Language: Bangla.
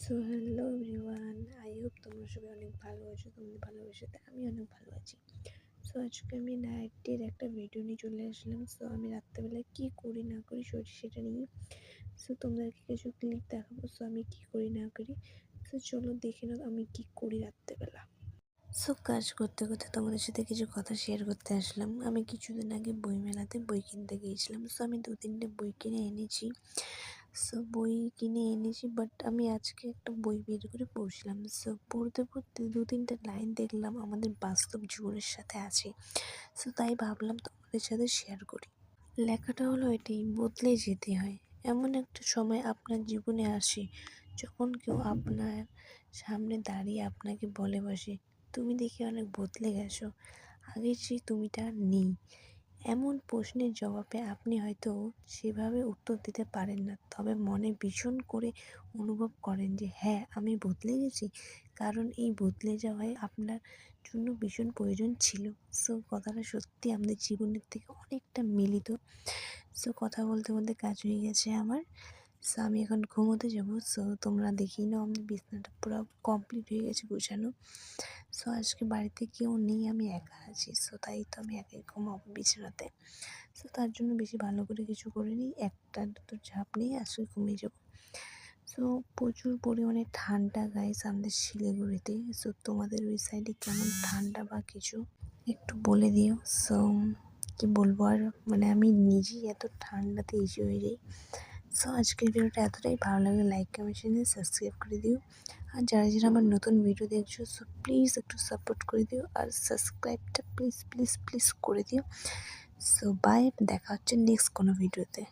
So hello everyone, I hope তোমরা সবাই অনেক ভালো আছো। তোমাদের ভালোবাসাতে আমি অনেক ভালো আছি। সো আজকে আমি নাইটের একটা ভিডিও নিয়ে চলে আসলাম। সো আমি রাত্রেবেলায় কী করি না করি সেটা নিয়ে তোমাদেরকে কিছু ক্লিপ দেখাবো। সো আমি কী করি না করি, চলো দেখে নাও আমি কী করি রাত্রেবেলা। কাজ করতে করতে তোমাদের সাথে কিছু কথা শেয়ার করতে আসলাম। আমি কিছুদিন আগে বই মেলাতে বই কিনতে গিয়েছিলাম। আমি 2-3টে বই কিনে এনেছি। বই কিনে এনেছি, বাট আমি আজকে একটা বই বের করে পড়ছিলাম। পড়তে পড়তে 2-3টে লাইন দেখলাম আমাদের বাস্তব জীবনের সাথে আছে। তাই ভাবলাম তোমাদের সাথে শেয়ার করি। লেখাটা হলো এটাই: বদলে যেতে হয়। এমন একটা সময় আপনার জীবনে আসে যখন কেউ আপনার সামনে দাঁড়িয়ে আপনাকে বলে বসে, তুমি দেখি অনেক বদলে গেছো, আগের সেই তুমিটা আর নেই। এমন প্রশ্নের জবাবে আপনি হয়তো সেভাবে উত্তর দিতে পারেন না, তবে মনে ভীষণ করে অনুভব করেন যে হ্যাঁ, আমি বদলে গেছি, কারণ এই বদলে যাওয়ায় আপনার জন্য ভীষণ প্রয়োজন ছিল। কথাটা সত্যি আমাদের জীবনের থেকে অনেকটা মিলিত। কথা বলতে বলতে কাজ হয়ে গেছে আমার। আমি এখন ঘুমোতে যাবো। তোমরা দেখেই নাও, আমাদের বিছানাটা পুরো কমপ্লিট হয়ে গেছে গোছানো। আজকে বাড়িতে কেউ নেই, আমি একা আছি। তাই তো আমি একাই ঘুমাবো বিছানাতে। তার জন্য বেশি ভালো করে কিছু করিনি, 1-2 ঝাঁপ নিয়ে আজকে ঘুমিয়ে যাবো। প্রচুর পরিমাণে ঠান্ডা গাইস আমাদের শিলিগুড়িতে। তোমাদের ওই সাইডে কেমন ঠান্ডা বা কিছু একটু বলে দিও। কি বলবো আর, মানে আমি নিজেই এত ঠান্ডাতে ইসে হয়ে যাই। আজকের ভিডিওটা এতটাই ভালো লাগলে লাইক, কমেন্ট, শেয়ার, সাবস্ক্রাইব করে দিও। আর যারা যারা আমার নতুন ভিডিও দেখছো, প্লিজ একটু সাপোর্ট করে দিও, আর সাবস্ক্রাইবটা প্লিজ প্লিজ প্লিজ করে দিও। বাই, দেখা হচ্ছে নেক্সট কোনো ভিডিওতে।